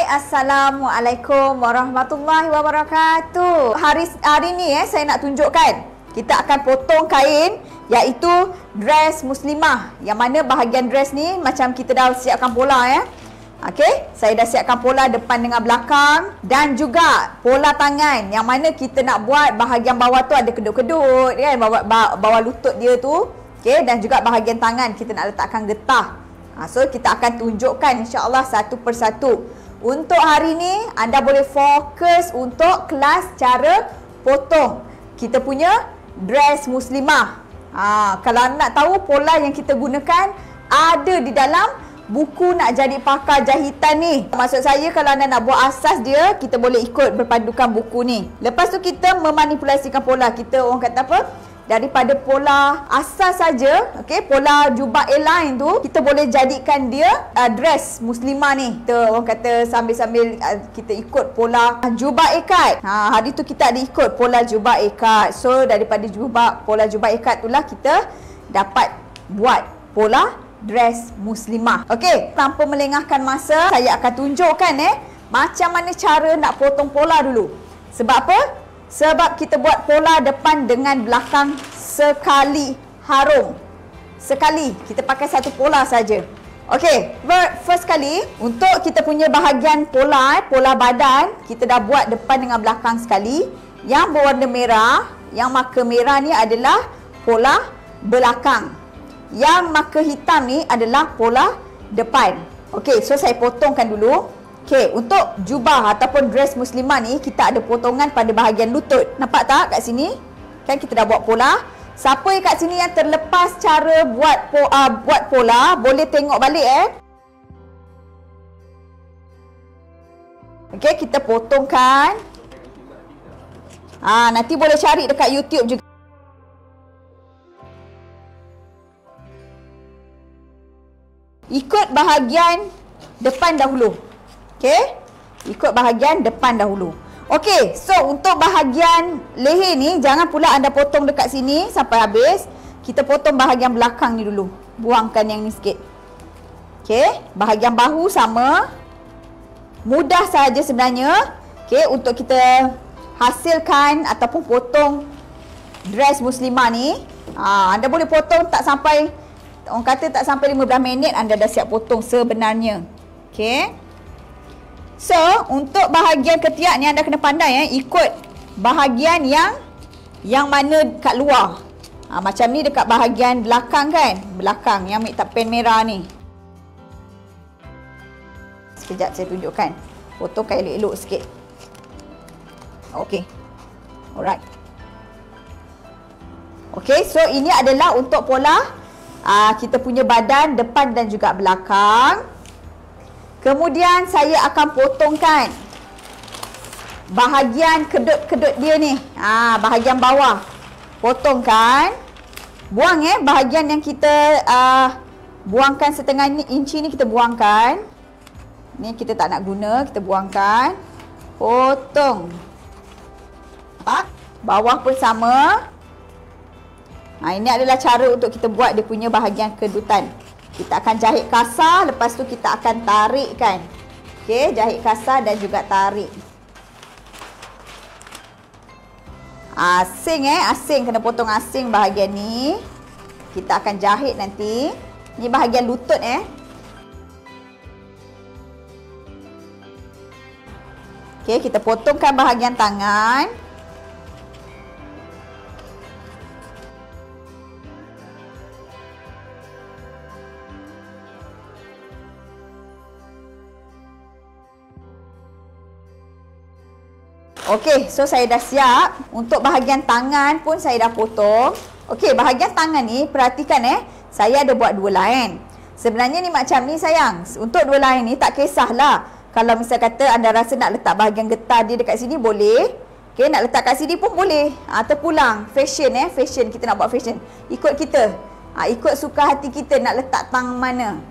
Assalamualaikum warahmatullahi wabarakatuh. Hari ni saya nak tunjukkan kita akan potong kain, iaitu dress muslimah. Yang mana bahagian dress ni macam kita dah siapkan pola Okey, saya dah siapkan pola depan dengan belakang dan juga pola tangan. Yang mana kita nak buat bahagian bawah tu ada kedut-kedut kan, bawah lutut dia tu. Okey, dan juga bahagian tangan kita nak letakkan getah. So kita akan tunjukkan insya-Allah satu persatu. Untuk hari ni anda boleh fokus untuk kelas cara potong kita punya dress muslimah. Kalau anda nak tahu pola yang kita gunakan ada di dalam buku Nak Jadi Pakar Jahitan ni. Maksud saya kalau anda nak buat asas dia, kita boleh ikut berpandukan buku ni. Lepas tu kita memanipulasikan pola. Kita orang kata apa? Daripada pola asas saja, okey, pola jubah A-line tu kita boleh jadikan dia dress muslimah ni. Kita orang kata sambil-sambil kita ikut pola jubah ikat. Hari tu kita ada ikut pola jubah ikat. So daripada pola jubah ikat itulah kita dapat buat pola dress muslimah. Okey, tanpa melengahkan masa, saya akan tunjukkan macam mana cara nak potong pola dulu. Sebab apa? Sebab kita buat pola depan dengan belakang sekali harum. Sekali, kita pakai satu pola saja. Okey, first kali untuk kita punya bahagian pola, pola badan, kita dah buat depan dengan belakang sekali. Yang berwarna merah, yang marker merah ni adalah pola belakang. Yang marker hitam ni adalah pola depan. Okey, so saya potongkan dulu. Okey, untuk jubah ataupun dress muslimah ni kita ada potongan pada bahagian lutut. Nampak tak kat sini? Kan kita dah buat pola. Siapa yang kat sini yang terlepas cara buat pola, boleh tengok balik Okey, kita potongkan. Nanti boleh cari dekat YouTube juga. Ikut bahagian depan dahulu. Okey, ikut bahagian depan dahulu. Okey, so untuk bahagian leher ni jangan pula anda potong dekat sini sampai habis. Kita potong bahagian belakang ni dulu. Buangkan yang ni sikit. Okey, bahagian bahu sama. Mudah saja sebenarnya. Okey, untuk kita hasilkan ataupun potong dress muslimah ni, anda boleh potong tak sampai, orang kata tak sampai 15 minit anda dah siap potong sebenarnya. Okey. So, untuk bahagian ketiak ni anda kena pandai ikut bahagian yang mana kat luar. Macam ni dekat bahagian belakang kan? Belakang yang pen merah ni. Sekejap saya tunjukkan. Potongkan elok-elok sikit. Okey. Alright. Okey, so ini adalah untuk pola kita punya badan depan dan juga belakang. Kemudian saya akan potongkan bahagian kedut-kedut dia ni. Bahagian bawah. Potongkan. Buang bahagian yang kita buangkan setengah inci ni kita buangkan. Ni kita tak nak guna, kita buangkan. Potong. Bawah pun sama. Ini adalah cara untuk kita buat dia punya bahagian kedutan. Kita akan jahit kasar, lepas tu kita akan tarikkan. Okey, jahit kasar dan juga tarik. Asing asing, kena potong asing bahagian ni. Kita akan jahit nanti. Ni bahagian lutut Okey, kita potongkan bahagian tangan. Okey, so saya dah siap. Untuk bahagian tangan pun saya dah potong. Okey, bahagian tangan ni perhatikan saya ada buat dua line. Sebenarnya ni macam ni sayang. Untuk dua line ni tak kisahlah. Kalau misal kata anda rasa nak letak bahagian getah dia dekat sini boleh. Okey, nak letak kat sini pun boleh. Terpulang fashion fashion, kita nak buat fashion. Ikut kita. Ikut suka hati kita nak letak tang mana.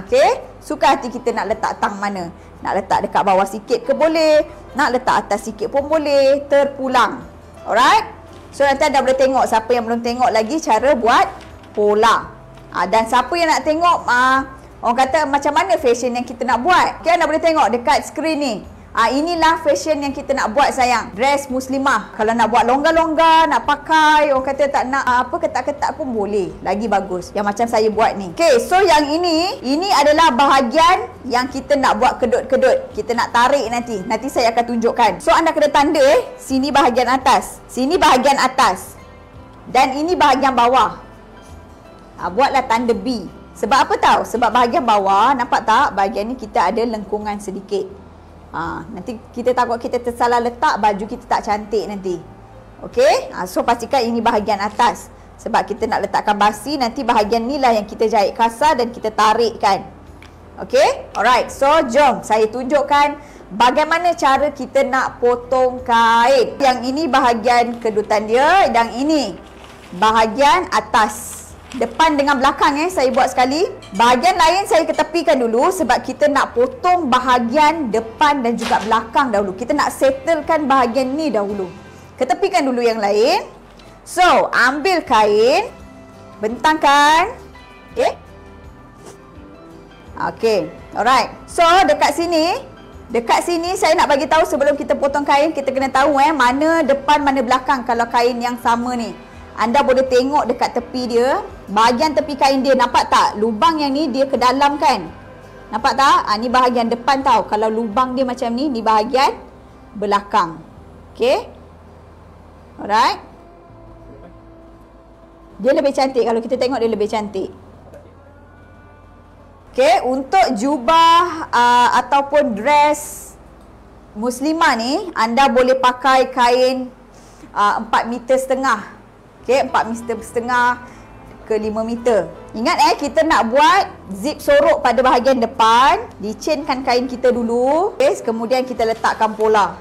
Okey, suka hati kita nak letak tang mana. Nak letak dekat bawah sikit ke boleh, nak letak atas sikit pun boleh, terpulang. Alright? So nanti anda boleh tengok, siapa yang belum tengok lagi cara buat pola. Dan siapa yang nak tengok Orang kata macam mana fashion yang kita nak buat. Okay, anda boleh tengok dekat skrin ni. Inilah fashion yang kita nak buat sayang. Dress muslimah. Kalau nak buat longgar-longgar, nak pakai, orang kata tak nak ketat-ketat pun boleh. Lagi bagus. Yang macam saya buat ni. Okay, so yang ini adalah bahagian yang kita nak buat kedut-kedut. Kita nak tarik nanti. Nanti saya akan tunjukkan. So anda kena tanda sini bahagian atas. Sini bahagian atas. Dan ini bahagian bawah. Buatlah tanda B. Sebab apa tahu? Sebab bahagian bawah, nampak tak? Bahagian ni kita ada lengkungan sedikit. Nanti kita takut kita tersalah letak, baju kita tak cantik nanti. Okey? So pastikan ini bahagian atas. Sebab kita nak letakkan basi, nanti bahagian ni lah yang kita jahit kasar dan kita tarikkan. Okey? Alright. So jom saya tunjukkan bagaimana cara kita nak potong kain. Yang ini bahagian kedutan dia, dan ini bahagian atas. Depan dengan belakang saya buat sekali. Bahagian lain saya ketepikan dulu sebab kita nak potong bahagian depan dan juga belakang dahulu. Kita nak settlekan bahagian ni dahulu. Ketepikan dulu yang lain. So, ambil kain, bentangkan. Okey. Alright. So, dekat sini saya nak bagi tahu sebelum kita potong kain, kita kena tahu mana depan mana belakang kalau kain yang sama ni. Anda boleh tengok dekat tepi dia, bahagian tepi kain dia, nampak tak? Lubang yang ni dia ke dalam kan? Nampak tak? Ni bahagian depan tau. Kalau lubang dia macam ni bahagian belakang. Okey? Alright? Dia lebih cantik. Kalau kita tengok dia lebih cantik. Okey, untuk jubah ataupun dress muslimah ni, anda boleh pakai kain 4,5 meter. Okey, 4,5 meter ke 5 meter. Ingat kita nak buat zip sorok pada bahagian depan. Dichainkan kain kita dulu. Okay, kemudian kita letakkan pola.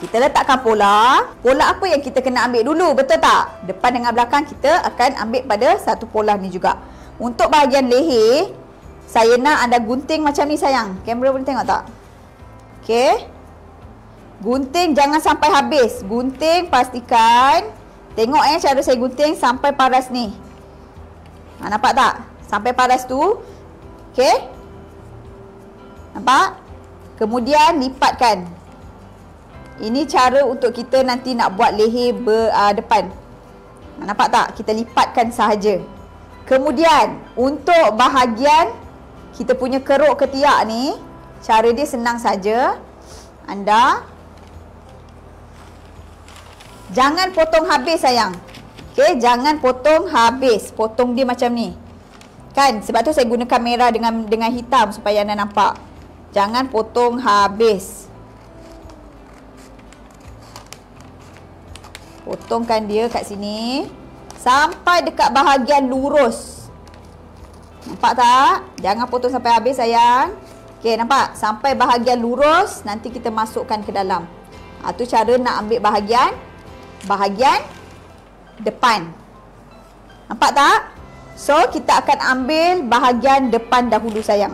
Kita letakkan pola. Pola apa yang kita kena ambil dulu, betul tak? Depan dengan belakang kita akan ambil pada satu pola ni juga. Untuk bahagian leher, saya nak anda gunting macam ni sayang. Kamera boleh tengok tak? Okey. Gunting jangan sampai habis. Gunting pastikan. Tengok cara saya gunting sampai paras ni. Nampak tak? Sampai paras tu. Okey. Nampak? Kemudian lipatkan. Ini cara untuk kita nanti nak buat leher depan. Nampak tak? Kita lipatkan sahaja. Kemudian untuk bahagian kita punya keruk ketiak ni, cara dia senang saja. Anda jangan potong habis sayang. Okey, jangan potong habis. Potong dia macam ni. Kan? Sebab tu saya gunakan merah dengan hitam supaya anda nampak. Jangan potong habis. Potongkan dia kat sini sampai dekat bahagian lurus. Nampak tak? Jangan potong sampai habis sayang. Okey, nampak? Sampai bahagian lurus, nanti kita masukkan ke dalam. Tu cara nak ambil bahagian depan. Nampak tak? So, kita akan ambil bahagian depan dahulu sayang.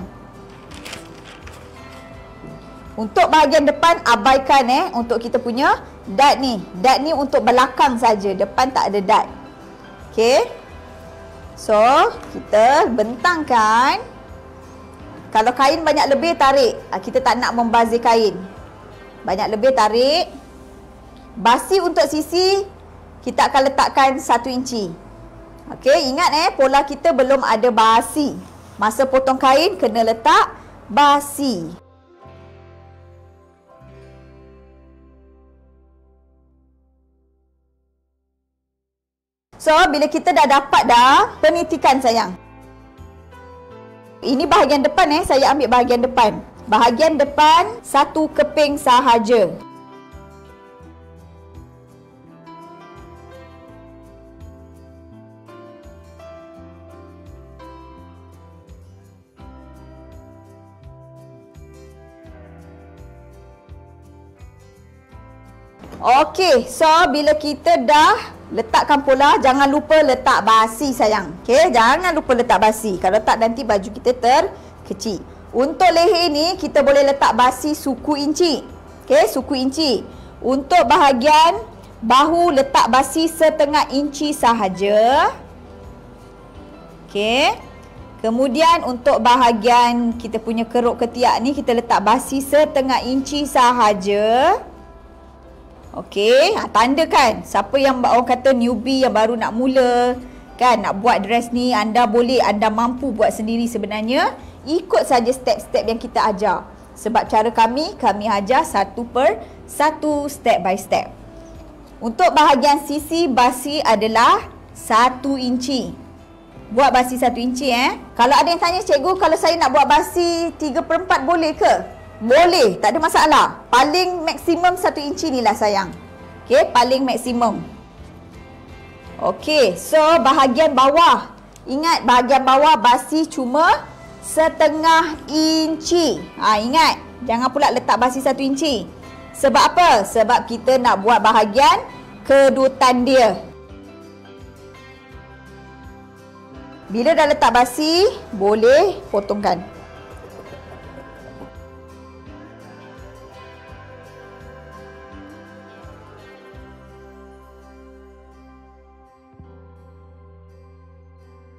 Untuk bahagian depan, abaikan untuk kita punya dart ni. Dart ni untuk belakang saja, depan tak ada dart. Okey. So, kita bentangkan. Kalau kain banyak lebih, tarik. Kita tak nak membazir kain. Banyak lebih, tarik. Basi untuk sisi, kita akan letakkan 1 inci. Okey, ingat pola kita belum ada basi. Masa potong kain, kena letak basi. So, bila kita dah dapat penitikan sayang. Ini bahagian depan saya ambil bahagian depan. Bahagian depan 1 keping sahaja. Okey, so bila kita dah letakkan pola, jangan lupa letak basi sayang. Okey, jangan lupa letak basi. Kalau tak nanti baju kita terkecil. Untuk leher ni kita boleh letak basi suku inci. Okey, suku inci. Untuk bahagian bahu letak basi 1/2 inci sahaja. Okey. Kemudian untuk bahagian kita punya keruk ketiak ni, kita letak basi setengah inci sahaja. Okey, tanda kan, siapa yang orang kata newbie yang baru nak mula kan, nak buat dress ni, anda mampu buat sendiri sebenarnya. Ikut saja step-step yang kita ajar. Sebab cara kami ajar satu per satu, step by step. Untuk bahagian sisi basi adalah 1 inci. Buat basi 1 inci Kalau ada yang tanya, cikgu kalau saya nak buat basi 3/4 boleh ke? Boleh, tak ada masalah. Paling maksimum 1 inci ni lah sayang. Okey, paling maksimum. Okey, so bahagian bawah. Ingat bahagian bawah basi cuma setengah inci. Ingat, jangan pula letak basi 1 inci. Sebab apa? Sebab kita nak buat bahagian kedutan dia. Bila dah letak basi, boleh potongkan.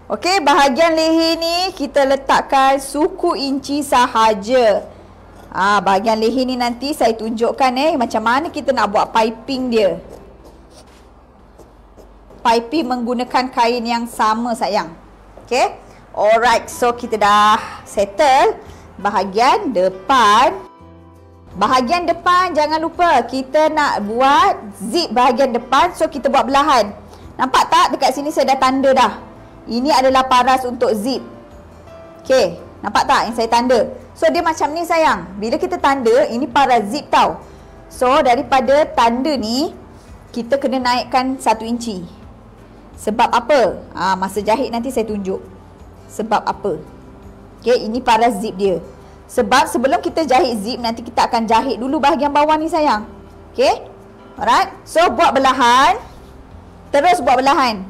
Okey, bahagian leher ni kita letakkan suku inci sahaja. Bahagian leher ni nanti saya tunjukkan macam mana kita nak buat piping dia. Piping menggunakan kain yang sama sayang. Okey. Alright, so kita dah settle bahagian depan. Bahagian depan jangan lupa kita nak buat zip bahagian depan, so kita buat belahan. Nampak tak dekat sini saya dah tanda dah. Ini adalah paras untuk zip. Okey, nampak tak yang saya tanda? So dia macam ni sayang. Bila kita tanda, ini paras zip tau. So daripada tanda ni, kita kena naikkan 1 inci. Sebab apa? Masa jahit nanti saya tunjuk. Sebab apa? Okey, ini paras zip dia. Sebab sebelum kita jahit zip, nanti kita akan jahit dulu bahagian bawah ni sayang. Okey? Alright. So buat belahan. Terus buat belahan.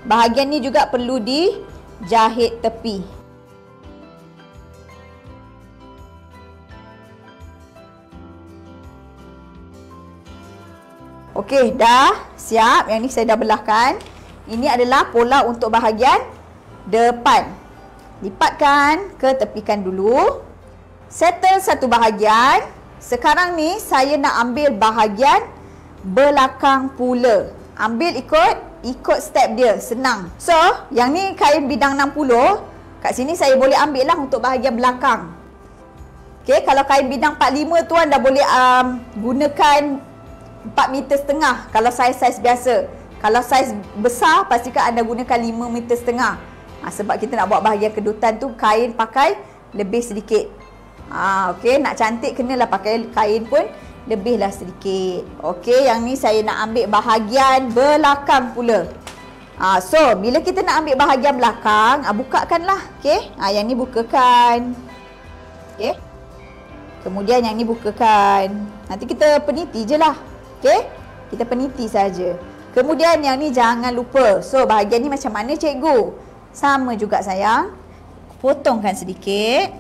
Bahagian ni juga perlu dijahit tepi. Okey, dah siap. Yang ni saya dah belahkan. Ini adalah pola untuk bahagian depan. Lipatkan, ketepikan dulu. Settle satu bahagian. Sekarang ni saya nak ambil bahagian belakang pula. Ambil ikut step dia, senang. So, yang ni kain bidang 60. Kat sini saya boleh ambil lah untuk bahagian belakang. Okey, kalau kain bidang 45 tuan dah boleh gunakan 4,5 meter kalau saiz biasa. Kalau saiz besar, pastikan anda gunakan 5,5 meter. Sebab kita nak buat bahagian kedutan tu, kain pakai lebih sedikit. Okey, nak cantik kenalah pakai kain pun lebihlah sedikit. Okey, yang ni saya nak ambil bahagian belakang pula. So, bila kita nak ambil bahagian belakang, bukakanlah. Okey, yang ni bukakan. Okey. Kemudian yang ni bukakan. Nanti kita peniti je lah. Okey, kita peniti saja. Kemudian yang ni jangan lupa. So, bahagian ni macam mana cikgu? Sama juga sayang. Potongkan sedikit.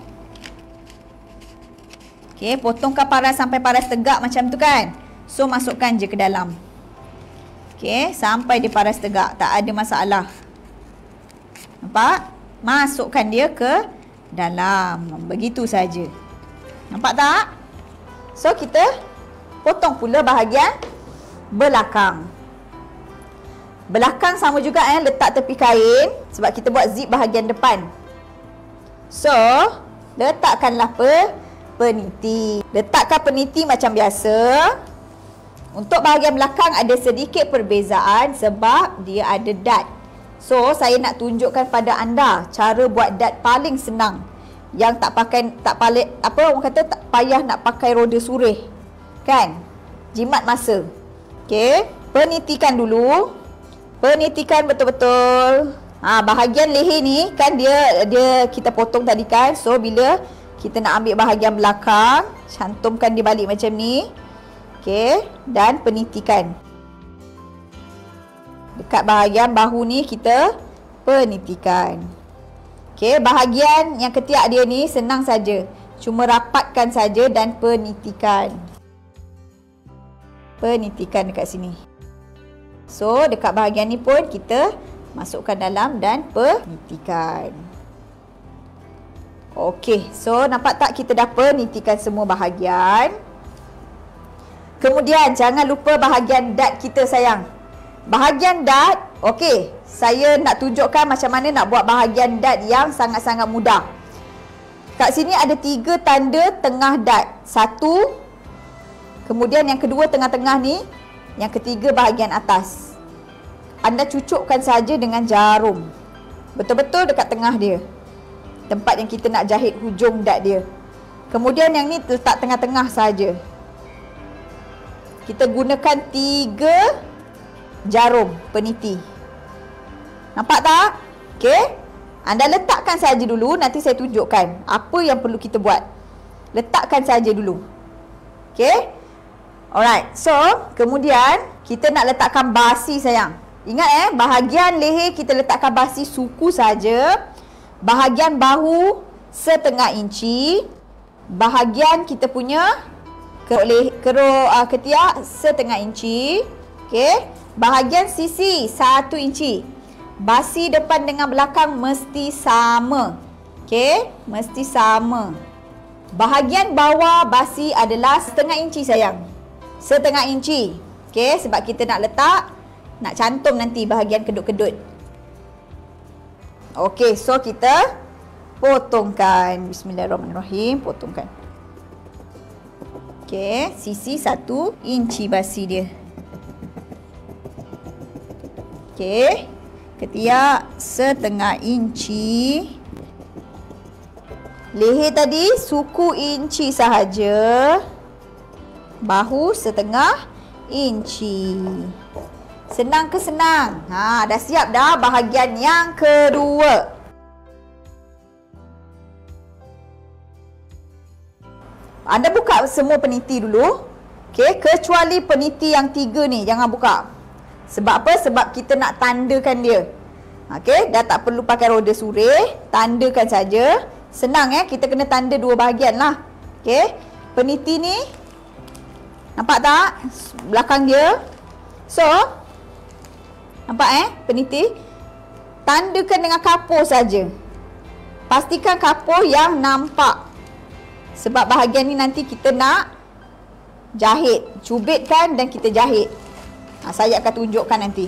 Okey, potongkan paras sampai paras tegak macam tu kan. So, masukkan je ke dalam. Okey, sampai dia paras tegak. Tak ada masalah. Nampak? Masukkan dia ke dalam. Begitu saja. Nampak tak? So, kita potong pula bahagian belakang. Belakang sama juga letak tepi kain. Sebab kita buat zip bahagian depan. So, letakkanlah peniti. Letakkan peniti macam biasa. Untuk bahagian belakang ada sedikit perbezaan sebab dia ada dad. So, saya nak tunjukkan pada anda cara buat dad paling senang. Yang tak payah nak pakai roda surih. Kan? Jimat masa. Okey, penitikan dulu. Penitikan betul-betul. Bahagian leher ni kan dia kita potong tadi kan. So, bila kita nak ambil bahagian belakang, cantumkan dia balik macam ni. Okey, dan penitikan. Dekat bahagian bahu ni kita penitikan. Okey, bahagian yang ketiak dia ni senang saja. Cuma rapatkan saja dan penitikan. Penitikan dekat sini. So, dekat bahagian ni pun kita masukkan dalam dan penitikan. Okey, so nampak tak kita dah penitikan semua bahagian. Kemudian jangan lupa bahagian dart kita sayang. Bahagian dart, okey, saya nak tunjukkan macam mana nak buat bahagian dart yang sangat-sangat mudah. Kat sini ada 3 tanda tengah dart. 1, kemudian yang kedua tengah-tengah ni, yang ketiga bahagian atas. Anda cucukkan saja dengan jarum. Betul-betul dekat tengah dia. Tempat yang kita nak jahit hujung dart dia. Kemudian yang ni letak tengah-tengah saja. Kita gunakan 3 jarum peniti. Nampak tak? Okey. Anda letakkan saja dulu, nanti saya tunjukkan apa yang perlu kita buat. Letakkan saja dulu. Okey. Alright. So, kemudian kita nak letakkan basi sayang. Ingat bahagian leher kita letakkan basi suku saja. Bahagian bahu setengah inci. Bahagian kita punya keruk ketiak setengah inci. Okey. Bahagian sisi 1 inci. Basi depan dengan belakang mesti sama. Okey, mesti sama. Bahagian bawah basi adalah setengah inci sayang. Setengah inci. Okey, sebab kita nak letak, nak cantum nanti bahagian kedut-kedut. Okey, so kita potongkan. Bismillahirrahmanirrahim. Potongkan. Okey, sisi 1 inci basi dia. Okey, ketiak setengah inci. Leher tadi suku inci sahaja. Bahu setengah inci. Senang ke senang? Dah siap dah bahagian yang kedua. Anda buka semua peniti dulu. Okey, kecuali peniti yang 3 ni jangan buka. Sebab apa? Sebab kita nak tandakan dia. Okey, dah tak perlu pakai roda surih, tandakan saja. Senang kita kena tanda 2 bahagian lah. Okey, peniti ni nampak tak? Belakang dia. So, nampak peniti? Tandakan dengan kapur saja. Pastikan kapur yang nampak. Sebab bahagian ni nanti kita nak jahit. Cubitkan dan kita jahit. Saya akan tunjukkan nanti.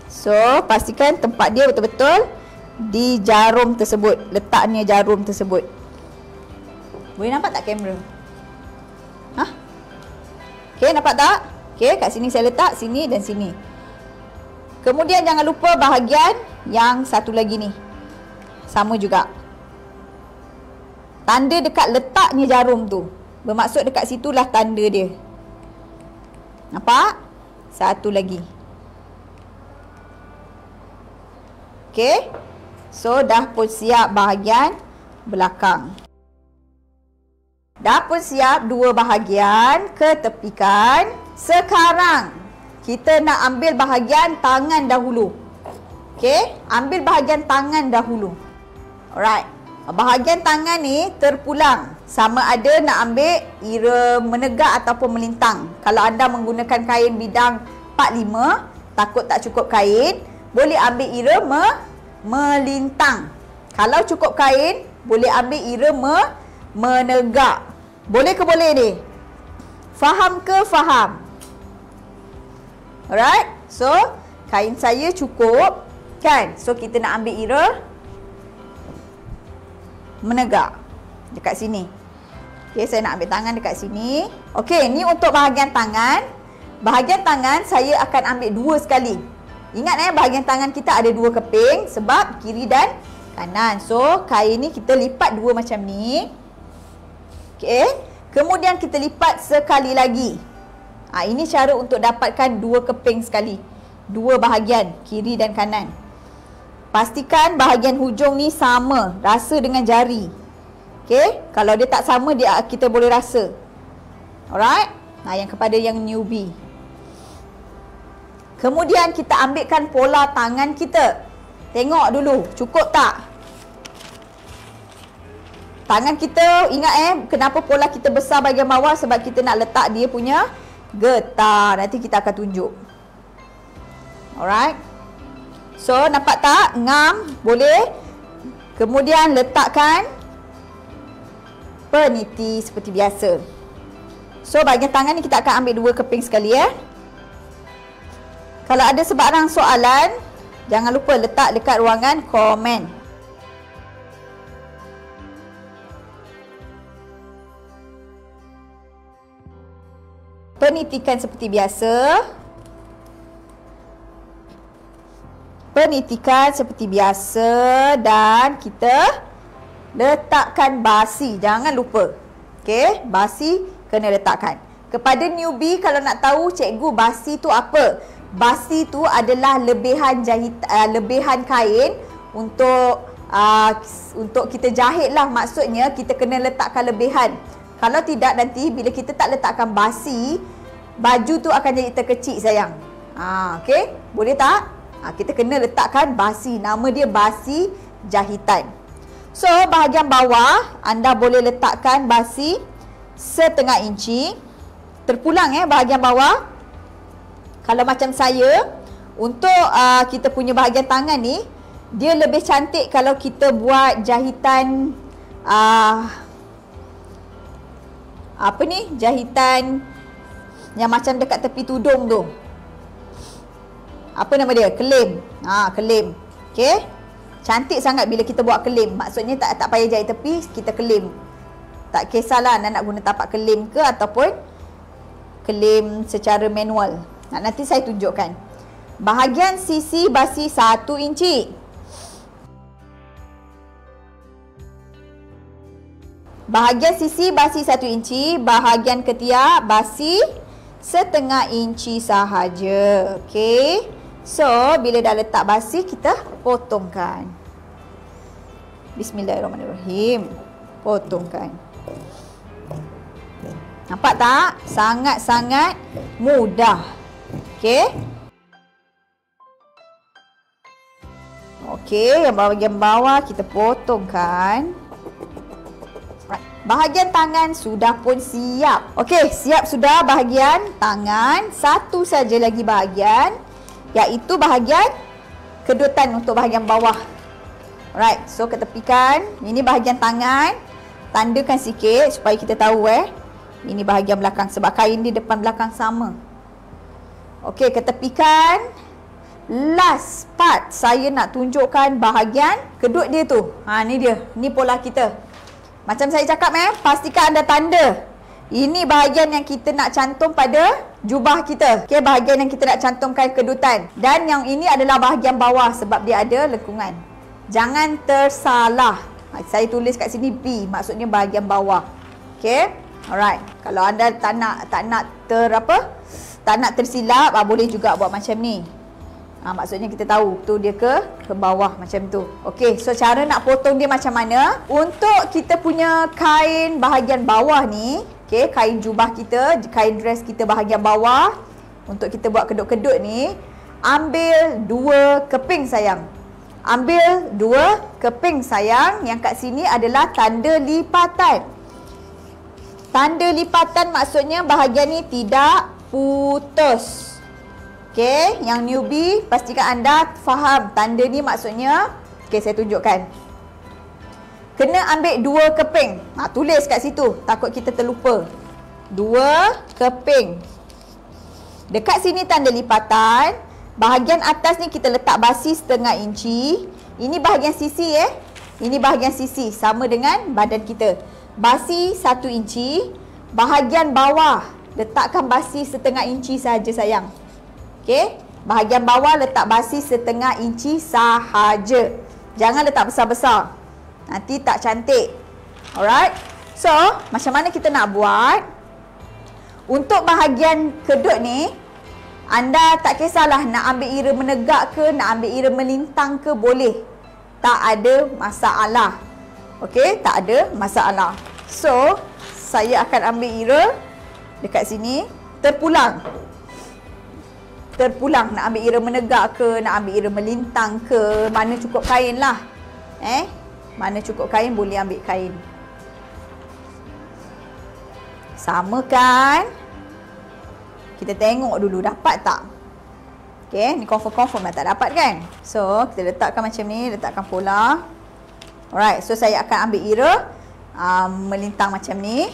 So, pastikan tempat dia betul-betul di jarum tersebut. Letaknya jarum tersebut. Boleh nampak tak kamera? Okey, nampak tak? Okey, kat sini saya letak, sini dan sini. Kemudian jangan lupa bahagian yang satu lagi ni. Sama juga. Tanda dekat letaknya jarum tu. Bermaksud dekat situlah tanda dia. Nampak? Satu lagi. Okey. So, dah pun siap bahagian belakang. Dah pun siap 2 bahagian ketepikan. Sekarang, kita nak ambil bahagian tangan dahulu. Okey. Ambil bahagian tangan dahulu. Alright. Bahagian tangan ni terpulang. Sama ada nak ambil ira menegak ataupun melintang. Kalau anda menggunakan kain bidang 45, takut tak cukup kain, boleh ambil ira melintang. Kalau cukup kain, boleh ambil ira menegak. Boleh ke boleh ni? Faham ke faham? Alright. So, kain saya cukup kan? So, kita nak ambil ira menegak dekat sini. Okey, saya nak ambil tangan dekat sini. Okey, ni untuk bahagian tangan. Bahagian tangan saya akan ambil 2 sekali. Ingat bahagian tangan kita ada 2 keping sebab kiri dan kanan. So, kain ni kita lipat 2 macam ni. Okey. Kemudian kita lipat sekali lagi. Ini cara untuk dapatkan 2 keping sekali. 2 bahagian, kiri dan kanan. Pastikan bahagian hujung ni sama, rasa dengan jari. Okey, kalau dia tak sama kita boleh rasa. Alright? Yang kepada yang newbie. Kemudian kita ambilkan pola tangan kita. Tengok dulu, cukup tak? Tangan kita, ingat kenapa pola kita besar bahagian bawah? Sebab kita nak letak dia punya getah. Nanti kita akan tunjuk. Alright? So, nampak tak? Ngam, boleh. Kemudian letakkan peniti seperti biasa. So bahagian tangan ni kita akan ambil 2 keping sekali Kalau ada sebarang soalan, jangan lupa letak dekat ruangan komen. Penitikan seperti biasa. Penitikan seperti biasa dan kita letakkan basi. Jangan lupa. Okey, basi kena letakkan. Kepada newbie kalau nak tahu cikgu basi tu apa? Basi tu adalah lebihan kain untuk kita jahit lah. Maksudnya kita kena letakkan lebihan. Kalau tidak nanti bila kita tak letakkan basi, baju tu akan jadi terkecil sayang. Okey, boleh tak? Kita kena letakkan basi. Nama dia basi jahitan. So bahagian bawah anda boleh letakkan basi setengah inci. Terpulang bahagian bawah. Kalau macam saya, untuk kita punya bahagian tangan ni, dia lebih cantik kalau kita buat jahitan jahitan yang macam dekat tepi tudung tu. Apa nama dia? Kelem. Kelem. Okey. Cantik sangat bila kita buat kelem. Maksudnya tak payah jahit tepi, kita kelem. Tak kisahlah anda nak guna tapak kelem ke ataupun kelem secara manual. Nanti saya tunjukkan. Bahagian sisi basi 1 inci. Bahagian sisi basi 1 inci, bahagian ketiak basi setengah inci sahaja. Okey. So, bila dah letak basi, kita potongkan. Bismillahirrahmanirrahim. Potongkan. Nampak tak? Sangat-sangat mudah. Okey. Okey, yang bahagian bawah kita potongkan. Bahagian tangan sudah pun siap. Okey, siap sudah bahagian tangan. Satu saja lagi bahagian, iaitu bahagian kedutan untuk bahagian bawah. Alright, so ketepikan. Ini bahagian tangan. Tandakan sikit supaya kita tahu ini bahagian belakang sebab kain di depan belakang sama. Okey, ketepikan. Last part saya nak tunjukkan bahagian kedut dia tu. Ni dia. Ni pola kita. Macam saya cakap pastikan anda tanda. Ini bahagian yang kita nak cantum pada jubah kita. Okey, bahagian yang kita nak cantumkan kedutan. Dan yang ini adalah bahagian bawah sebab dia ada lengkungan. Jangan tersalah. Saya tulis kat sini B, maksudnya bahagian bawah. Okey. Alright. Kalau anda tak nak tersilap, boleh juga buat macam ni. Maksudnya kita tahu tu dia ke bawah macam tu. Okey, so cara nak potong dia macam mana? Untuk kita punya kain bahagian bawah ni, okey, kain jubah kita, kain dress kita bahagian bawah, untuk kita buat kedut-kedut ni, ambil 2 keping sayang. Ambil 2 keping sayang. Yang kat sini adalah tanda lipatan. Tanda lipatan maksudnya bahagian ni tidak putus. Okey, yang newbie pastikan anda faham tanda ni maksudnya. Okey, saya tunjukkan. Kena ambil 2 keping. Tulis kat situ, takut kita terlupa. 2 keping. Dekat sini tanda lipatan. Bahagian atas ni kita letak basi setengah inci. Ini bahagian sisi Ini bahagian sisi sama dengan badan kita. Basi 1 inci. Bahagian bawah letakkan basi setengah inci sahaja sayang. Okey, bahagian bawah letak basi setengah inci sahaja. Jangan letak besar-besar. Nanti tak cantik. Alright. So, macam mana kita nak buat? Untuk bahagian kedut ni, anda tak kisahlah nak ambil ira menegak ke, nak ambil ira melintang ke, boleh. Tak ada masalah. Okey, tak ada masalah. So, saya akan ambil ira dekat sini, terpulang. Terpulang, nak ambil ira menegak ke, nak ambil ira melintang ke, mana cukup kain lah. Mana cukup kain, boleh ambil kain. Sama kan? Kita tengok dulu dapat tak? Okey, ni confirm dah tak dapat kan? So, kita letakkan macam ni, letakkan pola. Alright, so saya akan ambil ira melintang macam ni.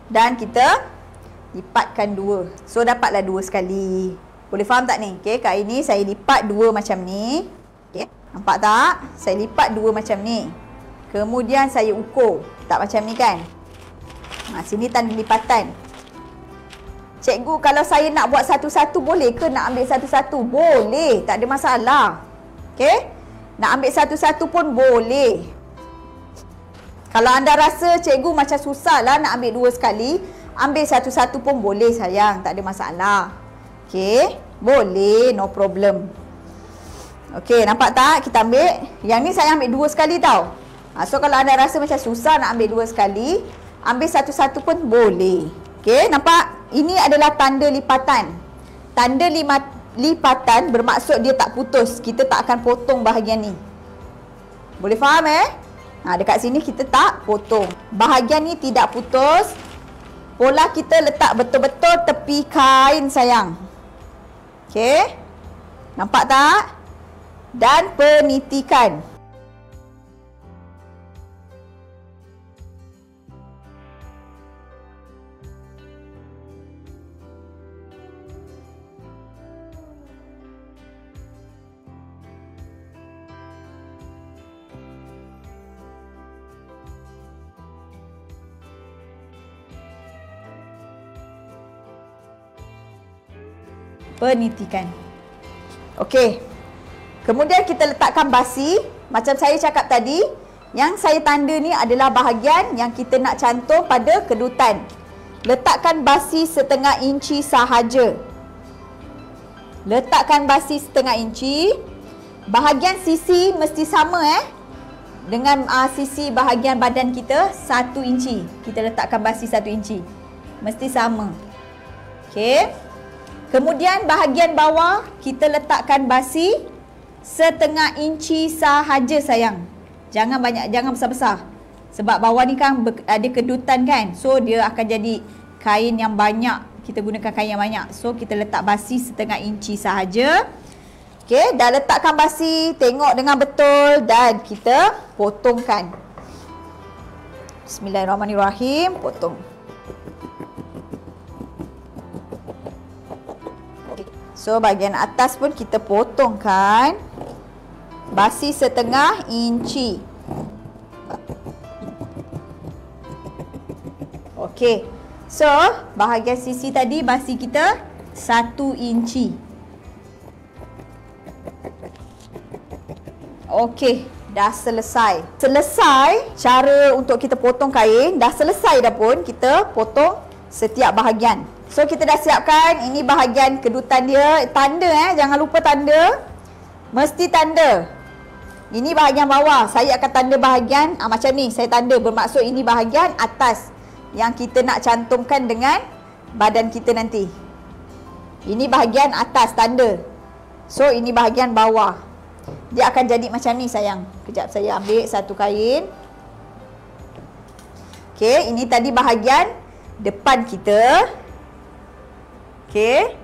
Dan kita lipatkan 2. So dapatlah 2 sekali. Boleh faham tak ni? Okey, kain ni saya lipat 2 macam ni. Okey, nampak tak? Saya lipat 2 macam ni. Kemudian saya ukur. Tak macam ni kan? Sini tanda lipatan. Cikgu, kalau saya nak buat satu-satu boleh ke nak ambil satu-satu? Boleh, tak ada masalah. Okey? Nak ambil satu-satu pun boleh. Kalau anda rasa cikgu macam susah lah nak ambil 2 sekali, ambil satu-satu pun boleh sayang, tak ada masalah. Okey, boleh, no problem. Okey, nampak tak? Kita ambil, yang ni saya ambil 2 sekali tau. So kalau anda rasa macam susah nak ambil 2 sekali, ambil satu-satu pun boleh. Okey, nampak? Ini adalah tanda lipatan. Tanda lipatan bermaksud dia tak putus. Kita tak akan potong bahagian ni. Boleh faham dekat sini kita tak potong. Bahagian ni tidak putus. Bola kita letak betul-betul tepi kain sayang. Okey. Nampak tak? Dan penitikan. Penitikan. Okey. Kemudian kita letakkan basi. Macam saya cakap tadi, yang saya tanda ni adalah bahagian yang kita nak cantum pada kedutan. Letakkan basi setengah inci sahaja. Letakkan basi setengah inci. Bahagian sisi mesti sama dengan sisi bahagian badan kita 1 inci. Kita letakkan basi 1 inci. Mesti sama. Okey. Kemudian bahagian bawah kita letakkan basi setengah inci sahaja sayang. Jangan banyak, jangan besar-besar. Sebab bawah ni kan ada kedutan kan. So dia akan jadi kain yang banyak. Kita gunakan kain yang banyak. So kita letak basi setengah inci sahaja. Okey, dah letakkan basi, tengok dengan betul dan kita potongkan. Bismillahirrahmanirrahim, potong. So bahagian atas pun kita potongkan basi setengah inci. Okey. So bahagian sisi tadi basi kita 1 inci. Okey, dah selesai. Selesai cara untuk kita potong kain. Dah selesai dah pun kita potong setiap bahagian. So kita dah siapkan, ini bahagian kedutan dia. Tanda jangan lupa tanda. Mesti tanda. Ini bahagian bawah. Saya akan tanda bahagian macam ni. Saya tanda bermaksud ini bahagian atas yang kita nak cantumkan dengan badan kita nanti. Ini bahagian atas tanda. So ini bahagian bawah. Dia akan jadi macam ni sayang. Kejap saya ambil satu kain. Okey, ini tadi bahagian depan kita. Okey.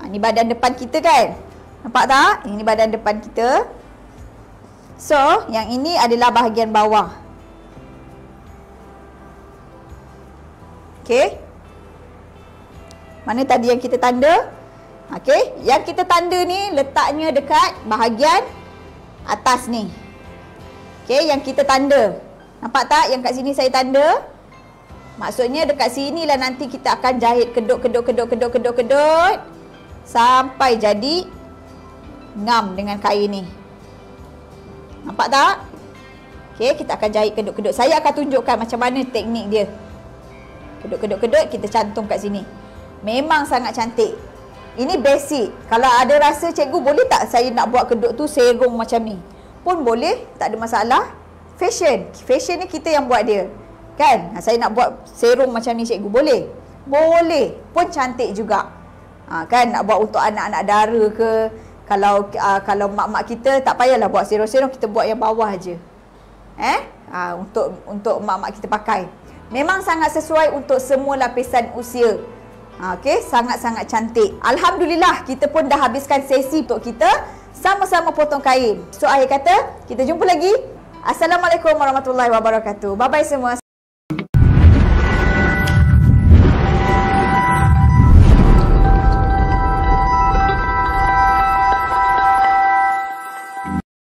Ini badan depan kita kan? Nampak tak? Ini badan depan kita. So, yang ini adalah bahagian bawah. Okey. Mana tadi yang kita tanda? Okey, yang kita tanda ni letaknya dekat bahagian atas ni. Okey, yang kita tanda. Nampak tak yang kat sini saya tanda? Maksudnya dekat sini lah nanti kita akan jahit kedut sampai jadi ngam dengan kain ni. Nampak tak? Okey, kita akan jahit kedut-kedut. Saya akan tunjukkan macam mana teknik dia. Kedut-kedut kita cantum kat sini. Memang sangat cantik. Ini basic. Kalau ada rasa cikgu boleh tak saya nak buat kedut tu serong macam ni? Pun boleh, tak ada masalah. Fashion. Fashion ni kita yang buat dia. Kan? Saya nak buat serong macam ni cikgu, boleh? Boleh. Pun cantik juga. Kan? Nak buat untuk anak-anak dara ke. Kalau mak-mak kita tak payahlah buat serong-serong, kita buat yang bawah aja. Untuk mak-mak kita pakai. Memang sangat sesuai untuk semua lapisan usia. Okey, sangat-sangat cantik. Alhamdulillah, kita pun dah habiskan sesi untuk kita sama-sama potong kain. So, akhir kata, kita jumpa lagi Assalamualaikum warahmatullahi wabarakatuh. Bye bye semua.